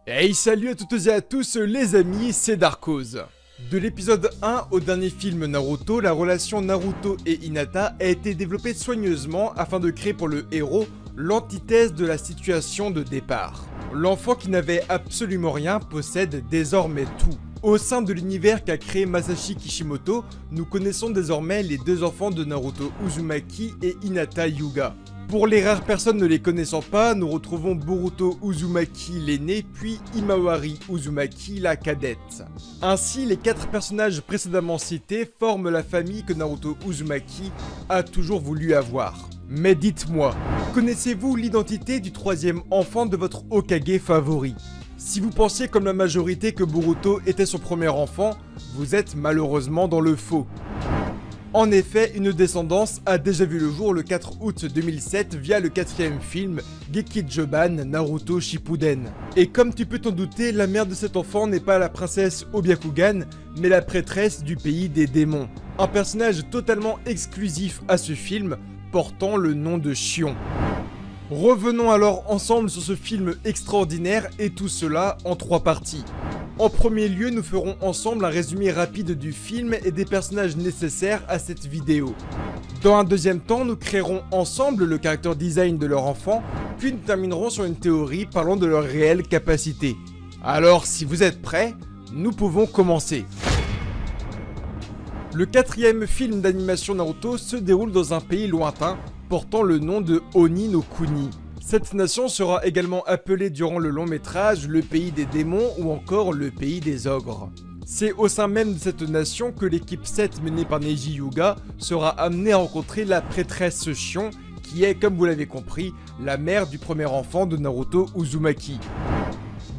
Hey, salut à toutes et à tous les amis, c'est Darkhoz. De l'épisode 1 au dernier film Naruto, la relation Naruto et Hinata a été développée soigneusement afin de créer pour le héros l'antithèse de la situation de départ. L'enfant qui n'avait absolument rien possède désormais tout. Au sein de l'univers qu'a créé Masashi Kishimoto, nous connaissons désormais les deux enfants de Naruto Uzumaki et Hinata Hyuga. Pour les rares personnes ne les connaissant pas, nous retrouvons Boruto Uzumaki l'aîné, puis Himawari Uzumaki la cadette. Ainsi, les 4 personnages précédemment cités forment la famille que Naruto Uzumaki a toujours voulu avoir. Mais dites-moi, connaissez-vous l'identité du 3e enfant de votre Hokage favori? Si vous pensiez comme la majorité que Boruto était son premier enfant, vous êtes malheureusement dans le faux. En effet, une descendance a déjà vu le jour le 4 août 2007 via le 4e film Gekkijoban Naruto Shippuden. Et comme tu peux t'en douter, la mère de cet enfant n'est pas la princesse Obyakugan, mais la prêtresse du pays des démons. Un personnage totalement exclusif à ce film, portant le nom de Shion. Revenons alors ensemble sur ce film extraordinaire et tout cela en 3 parties. En premier lieu, nous ferons ensemble un résumé rapide du film et des personnages nécessaires à cette vidéo. Dans un deuxième temps, nous créerons ensemble le character design de leur enfant, puis nous terminerons sur une théorie parlant de leurs réelles capacités. Alors, si vous êtes prêts, nous pouvons commencer. Le 4e film d'animation Naruto se déroule dans un pays lointain, portant le nom de Oni no Kuni. Cette nation sera également appelée durant le long métrage le pays des démons ou encore le pays des ogres. C'est au sein même de cette nation que l'équipe 7 menée par Neji Hyuga sera amenée à rencontrer la prêtresse Shion, qui est, comme vous l'avez compris, la mère du premier enfant de Naruto Uzumaki.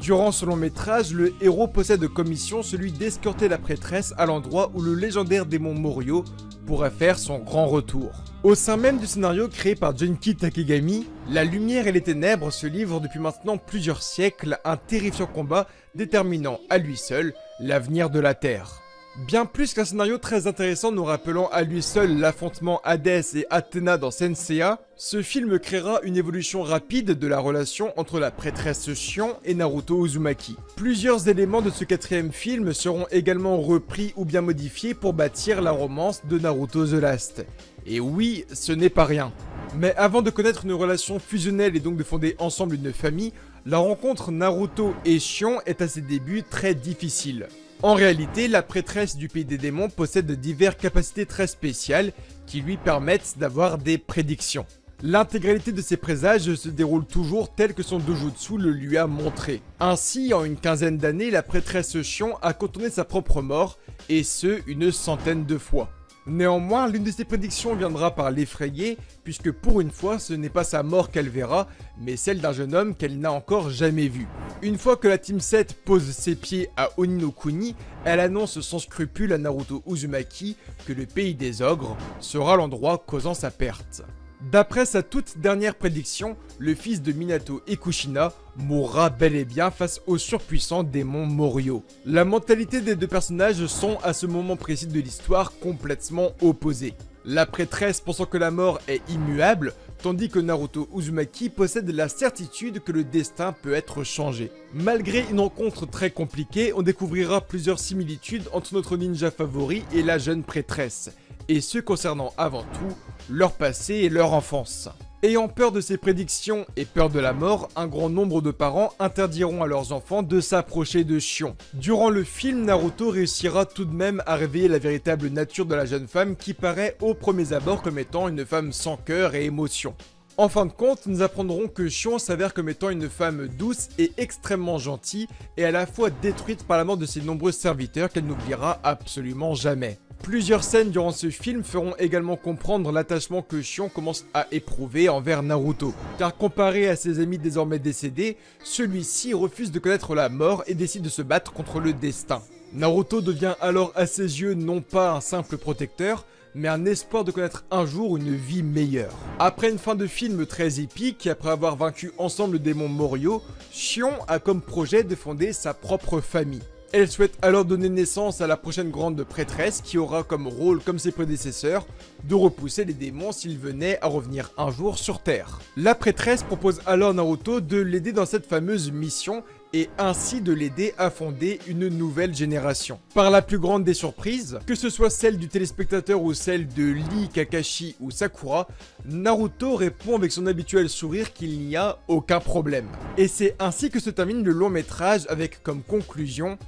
Durant ce long métrage, le héros possède comme mission celui d'escorter la prêtresse à l'endroit où le légendaire démon Morio pourrait faire son grand retour. Au sein même du scénario créé par Junki Takegami, la lumière et les ténèbres se livrent depuis maintenant plusieurs siècles un terrifiant combat déterminant à lui seul l'avenir de la Terre. Bien plus qu'un scénario très intéressant nous rappelant à lui seul l'affrontement Hades et Athéna dans Senseiya, ce film créera une évolution rapide de la relation entre la prêtresse Shion et Naruto Uzumaki. Plusieurs éléments de ce 4e film seront également repris ou bien modifiés pour bâtir la romance de Naruto The Last. Et oui, ce n'est pas rien. Mais avant de connaître une relation fusionnelle et donc de fonder ensemble une famille, la rencontre Naruto et Shion est à ses débuts très difficile. En réalité, la prêtresse du pays des démons possède diverses capacités très spéciales qui lui permettent d'avoir des prédictions. L'intégralité de ses présages se déroule toujours tel que son dojutsu le lui a montré. Ainsi, en une quinzaine d'années, la prêtresse Shion a contourné sa propre mort, et ce, une centaine de fois. Néanmoins, l'une de ses prédictions viendra par l'effrayer, puisque pour une fois, ce n'est pas sa mort qu'elle verra, mais celle d'un jeune homme qu'elle n'a encore jamais vu. Une fois que la Team 7 pose ses pieds à Oni no Kuni, elle annonce sans scrupule à Naruto Uzumaki que le pays des ogres sera l'endroit causant sa perte. D'après sa toute dernière prédiction, le fils de Minato et Kushina mourra bel et bien face au surpuissant démon Morio. La mentalité des deux personnages sont à ce moment précis de l'histoire complètement opposées. La prêtresse pensant que la mort est immuable, tandis que Naruto Uzumaki possède la certitude que le destin peut être changé. Malgré une rencontre très compliquée, on découvrira plusieurs similitudes entre notre ninja favori et la jeune prêtresse, et ce concernant avant tout leur passé et leur enfance. Ayant peur de ces prédictions et peur de la mort, un grand nombre de parents interdiront à leurs enfants de s'approcher de Shion. Durant le film, Naruto réussira tout de même à révéler la véritable nature de la jeune femme qui paraît au premier abord comme étant une femme sans cœur et émotion. En fin de compte, nous apprendrons que Shion s'avère comme étant une femme douce et extrêmement gentille et à la fois détruite par la mort de ses nombreux serviteurs qu'elle n'oubliera absolument jamais. Plusieurs scènes durant ce film feront également comprendre l'attachement que Shion commence à éprouver envers Naruto, car comparé à ses amis désormais décédés, celui-ci refuse de connaître la mort et décide de se battre contre le destin. Naruto devient alors à ses yeux non pas un simple protecteur, mais un espoir de connaître un jour une vie meilleure. Après une fin de film très épique, après avoir vaincu ensemble le démon Morio, Shion a comme projet de fonder sa propre famille. Elle souhaite alors donner naissance à la prochaine grande prêtresse qui aura comme rôle, comme ses prédécesseurs, de repousser les démons s'ils venaient à revenir un jour sur Terre. La prêtresse propose alors à Naruto de l'aider dans cette fameuse mission et ainsi de l'aider à fonder une nouvelle génération. Par la plus grande des surprises, que ce soit celle du téléspectateur ou celle de Lee, Kakashi ou Sakura, Naruto répond avec son habituel sourire qu'il n'y a aucun problème. Et c'est ainsi que se termine le long métrage avec comme conclusion: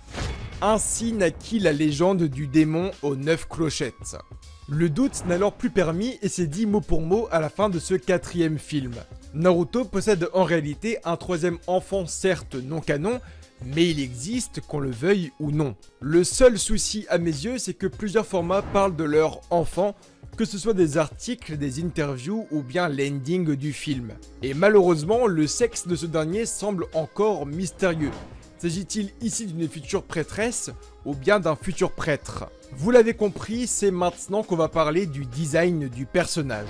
ainsi naquit la légende du démon aux 9 clochettes. Le doute n'a alors plus permis et c'est dit mot pour mot à la fin de ce 4e film. Naruto possède en réalité un 3e enfant, certes non canon, mais il existe qu'on le veuille ou non. Le seul souci à mes yeux, c'est que plusieurs formats parlent de leur enfant, que ce soit des articles, des interviews ou bien l'ending du film. Et malheureusement, le sexe de ce dernier semble encore mystérieux. S'agit-il ici d'une future prêtresse ou bien d'un futur prêtre? Vous l'avez compris, c'est maintenant qu'on va parler du design du personnage.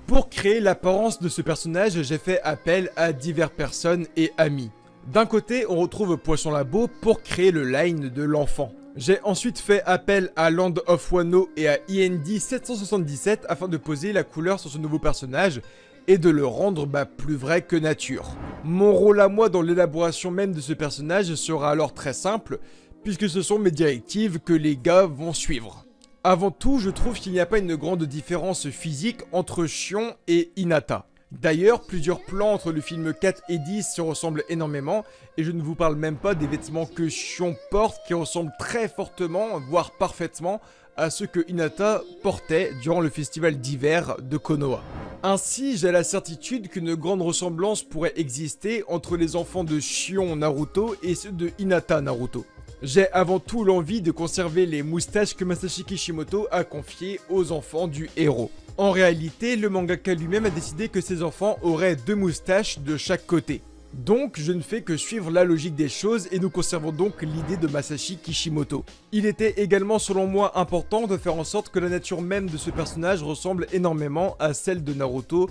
Pour créer l'apparence de ce personnage, j'ai fait appel à diverses personnes et amis. D'un côté, on retrouve Poisson Labo pour créer le line de l'enfant. J'ai ensuite fait appel à Land of Wano et à END777 afin de poser la couleur sur ce nouveau personnage et de le rendre plus vrai que nature. Mon rôle à moi dans l'élaboration même de ce personnage sera alors très simple, puisque ce sont mes directives que les gars vont suivre. Avant tout, je trouve qu'il n'y a pas une grande différence physique entre Shion et Hinata. D'ailleurs, plusieurs plans entre le film 4 et 10 se ressemblent énormément, et je ne vous parle même pas des vêtements que Shion porte qui ressemblent très fortement, voire parfaitement, à ceux que Hinata portait durant le festival d'hiver de Konoha. Ainsi, j'ai la certitude qu'une grande ressemblance pourrait exister entre les enfants de Shion Naruto et ceux de Hinata Naruto. J'ai avant tout l'envie de conserver les moustaches que Masashi Kishimoto a confiées aux enfants du héros. En réalité, le mangaka lui-même a décidé que ses enfants auraient 2 moustaches de chaque côté. Donc, je ne fais que suivre la logique des choses et nous conservons donc l'idée de Masashi Kishimoto. Il était également selon moi important de faire en sorte que la nature même de ce personnage ressemble énormément à celle de Naruto,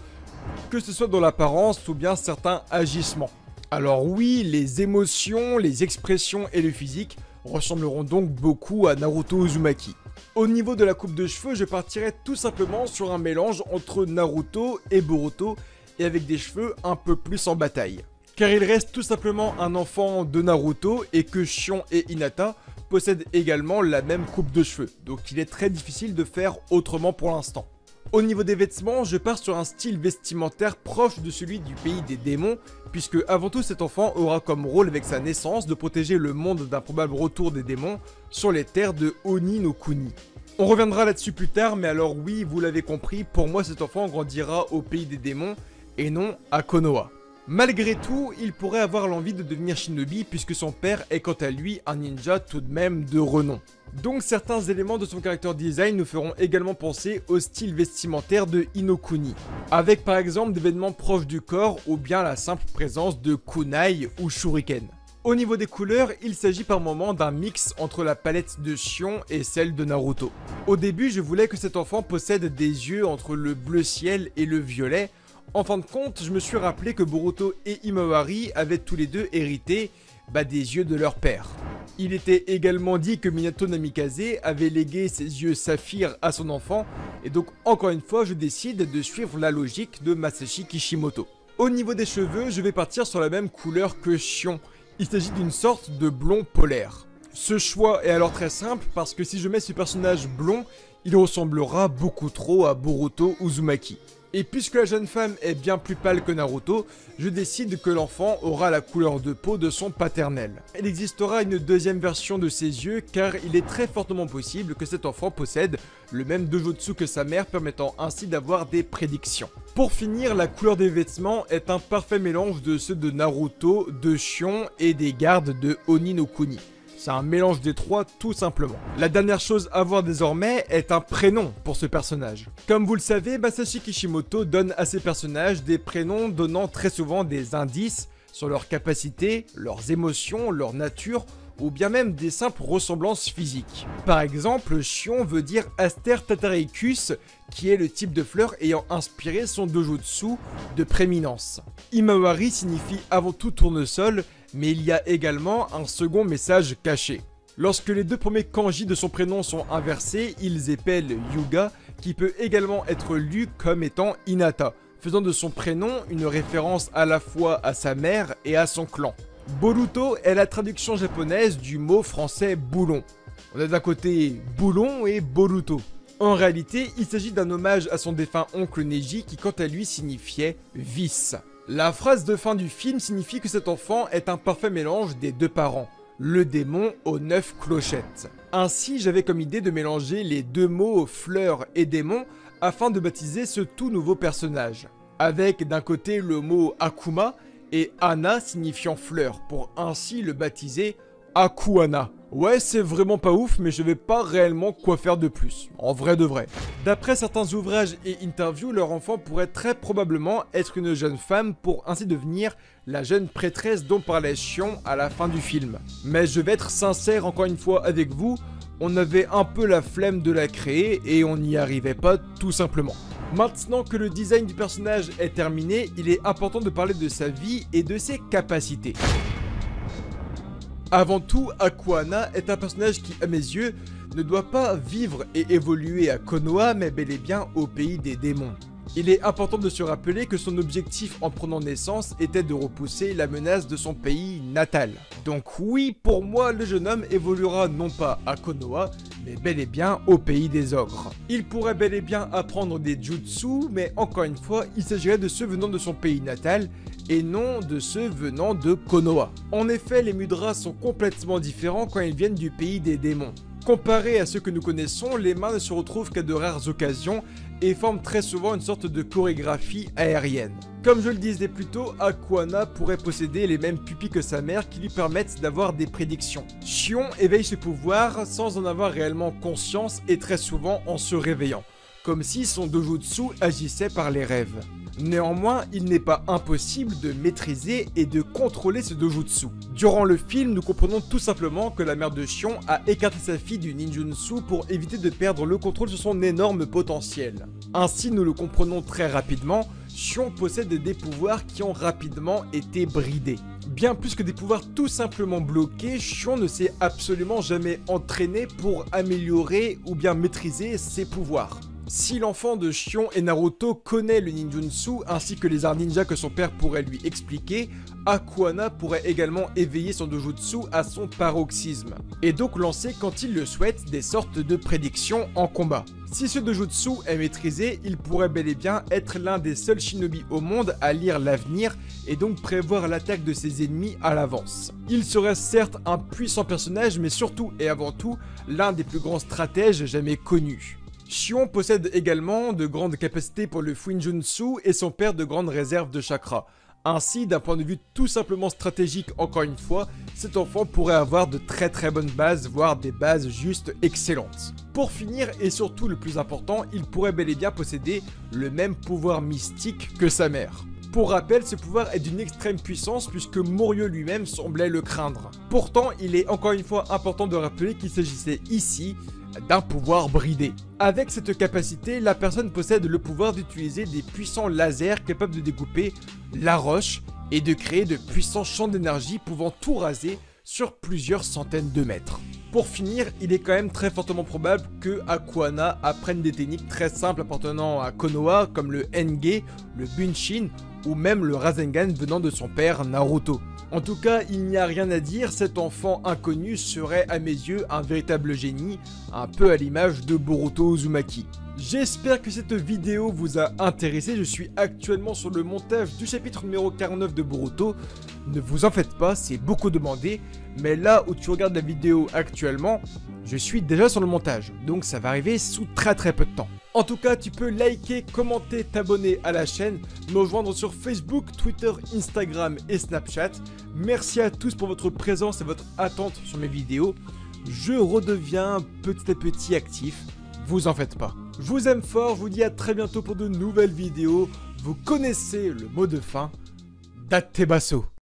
que ce soit dans l'apparence ou bien certains agissements. Alors oui, les émotions, les expressions et le physique ressembleront donc beaucoup à Naruto Uzumaki. Au niveau de la coupe de cheveux, je partirai tout simplement sur un mélange entre Naruto et Boruto et avec des cheveux un peu plus en bataille. Car il reste tout simplement un enfant de Naruto et que Shion et Hinata possèdent également la même coupe de cheveux, donc il est très difficile de faire autrement pour l'instant. Au niveau des vêtements, je pars sur un style vestimentaire proche de celui du pays des démons, puisque avant tout cet enfant aura comme rôle avec sa naissance de protéger le monde d'un probable retour des démons sur les terres de Oni no Kuni. On reviendra là-dessus plus tard, mais alors oui, vous l'avez compris, pour moi cet enfant grandira au pays des démons et non à Konoha. Malgré tout, il pourrait avoir l'envie de devenir shinobi puisque son père est quant à lui un ninja tout de même de renom. Donc certains éléments de son character design nous feront également penser au style vestimentaire de Inokuni, avec par exemple des vêtements proches du corps ou bien la simple présence de kunai ou shuriken. Au niveau des couleurs, il s'agit par moments d'un mix entre la palette de Shion et celle de Naruto. Au début, je voulais que cet enfant possède des yeux entre le bleu ciel et le violet. En fin de compte, je me suis rappelé que Boruto et Himawari avaient tous les deux hérité des yeux de leur père. Il était également dit que Minato Namikaze avait légué ses yeux saphir à son enfant, et donc encore une fois, je décide de suivre la logique de Masashi Kishimoto. Au niveau des cheveux, je vais partir sur la même couleur que Shion. Il s'agit d'une sorte de blond polaire. Ce choix est alors très simple parce que si je mets ce personnage blond, il ressemblera beaucoup trop à Boruto Uzumaki. Et puisque la jeune femme est bien plus pâle que Naruto, je décide que l'enfant aura la couleur de peau de son paternel. Il existera une deuxième version de ses yeux car il est très fortement possible que cet enfant possède le même dojutsu que sa mère, permettant ainsi d'avoir des prédictions. Pour finir, la couleur des vêtements est un parfait mélange de ceux de Naruto, de Shion et des gardes de Oni no Kuni. C'est un mélange des trois tout simplement. La dernière chose à voir désormais est un prénom pour ce personnage. Comme vous le savez, Masashi Kishimoto donne à ses personnages des prénoms donnant très souvent des indices sur leurs capacités, leurs émotions, leur nature ou bien même des simples ressemblances physiques. Par exemple, Shion veut dire Aster Tatareicus, qui est le type de fleur ayant inspiré son dojutsu de prééminence. Himawari signifie avant tout tournesol, mais il y a également un second message caché. Lorsque les deux premiers kanji de son prénom sont inversés, ils épellent Yuga, qui peut également être lu comme étant Hinata, faisant de son prénom une référence à la fois à sa mère et à son clan. Boruto est la traduction japonaise du mot français boulon. On a d'un côté boulon et Boruto. En réalité, il s'agit d'un hommage à son défunt oncle Neji qui quant à lui signifiait vice. La phrase de fin du film signifie que cet enfant est un parfait mélange des deux parents, le démon aux 9 clochettes. Ainsi, j'avais comme idée de mélanger les deux mots fleur et démon afin de baptiser ce tout nouveau personnage. Avec d'un côté le mot Akuma et Ana signifiant fleur, pour ainsi le baptiser Akuana. Ouais, c'est vraiment pas ouf, mais je vais pas réellement quoi faire de plus, en vrai de vrai. D'après certains ouvrages et interviews, leur enfant pourrait très probablement être une jeune femme pour ainsi devenir la jeune prêtresse dont parlait Shion à la fin du film. Mais je vais être sincère encore une fois avec vous, on avait un peu la flemme de la créer et on n'y arrivait pas tout simplement. Maintenant que le design du personnage est terminé, il est important de parler de sa vie et de ses capacités. Avant tout, Akuana est un personnage qui, à mes yeux, ne doit pas vivre et évoluer à Konoha, mais bel et bien au pays des démons. Il est important de se rappeler que son objectif en prenant naissance était de repousser la menace de son pays natal. Donc oui, pour moi, le jeune homme évoluera non pas à Konoha, mais bel et bien au pays des ogres. Il pourrait bel et bien apprendre des jutsu, mais encore une fois, il s'agirait de ceux venant de son pays natal, et non de ceux venant de Konoha. En effet, les mudras sont complètement différents quand ils viennent du pays des démons. Comparé à ceux que nous connaissons, les mains ne se retrouvent qu'à de rares occasions et forment très souvent une sorte de chorégraphie aérienne. Comme je le disais plus tôt, Akuana pourrait posséder les mêmes pupilles que sa mère qui lui permettent d'avoir des prédictions. Shion éveille ce pouvoir sans en avoir réellement conscience et très souvent en se réveillant, comme si son dojutsu agissait par les rêves. Néanmoins, il n'est pas impossible de maîtriser et de contrôler ce dojutsu. Durant le film, nous comprenons tout simplement que la mère de Shion a écarté sa fille du ninjutsu pour éviter de perdre le contrôle sur son énorme potentiel. Ainsi, nous le comprenons très rapidement, Shion possède des pouvoirs qui ont rapidement été bridés. Bien plus que des pouvoirs tout simplement bloqués, Shion ne s'est absolument jamais entraîné pour améliorer ou bien maîtriser ses pouvoirs. Si l'enfant de Shion et Naruto connaît le ninjutsu ainsi que les arts ninja que son père pourrait lui expliquer, Akuana pourrait également éveiller son dojutsu à son paroxysme, et donc lancer quand il le souhaite des sortes de prédictions en combat. Si ce dojutsu est maîtrisé, il pourrait bel et bien être l'un des seuls shinobi au monde à lire l'avenir et donc prévoir l'attaque de ses ennemis à l'avance. Il serait certes un puissant personnage, mais surtout et avant tout l'un des plus grands stratèges jamais connus. Shion possède également de grandes capacités pour le Fuinjutsu et son père de grandes réserves de chakra. Ainsi, d'un point de vue tout simplement stratégique, encore une fois, cet enfant pourrait avoir de très bonnes bases, voire des bases juste excellentes. Pour finir, et surtout le plus important, il pourrait bel et bien posséder le même pouvoir mystique que sa mère. Pour rappel, ce pouvoir est d'une extrême puissance puisque Moryu lui-même semblait le craindre. Pourtant, il est encore une fois important de rappeler qu'il s'agissait ici d'un pouvoir bridé. Avec cette capacité, la personne possède le pouvoir d'utiliser des puissants lasers capables de découper la roche et de créer de puissants champs d'énergie pouvant tout raser sur plusieurs centaines de mètres. Pour finir, il est quand même très fortement probable que Akuana apprenne des techniques très simples appartenant à Konoha comme le Henge, le Bunshin ou même le Rasengan venant de son père Naruto. En tout cas, il n'y a rien à dire, cet enfant inconnu serait à mes yeux un véritable génie, un peu à l'image de Boruto Uzumaki. J'espère que cette vidéo vous a intéressé, je suis actuellement sur le montage du chapitre numéro 49 de Boruto. Ne vous en faites pas, c'est beaucoup demandé, mais là où tu regardes la vidéo actuellement, je suis déjà sur le montage, donc ça va arriver sous très peu de temps. En tout cas, tu peux liker, commenter, t'abonner à la chaîne, me rejoindre sur Facebook, Twitter, Instagram et Snapchat. Merci à tous pour votre présence et votre attente sur mes vidéos. Je redeviens petit à petit actif, vous en faites pas. Je vous aime fort, je vous dis à très bientôt pour de nouvelles vidéos. Vous connaissez le mot de fin, Datebaso.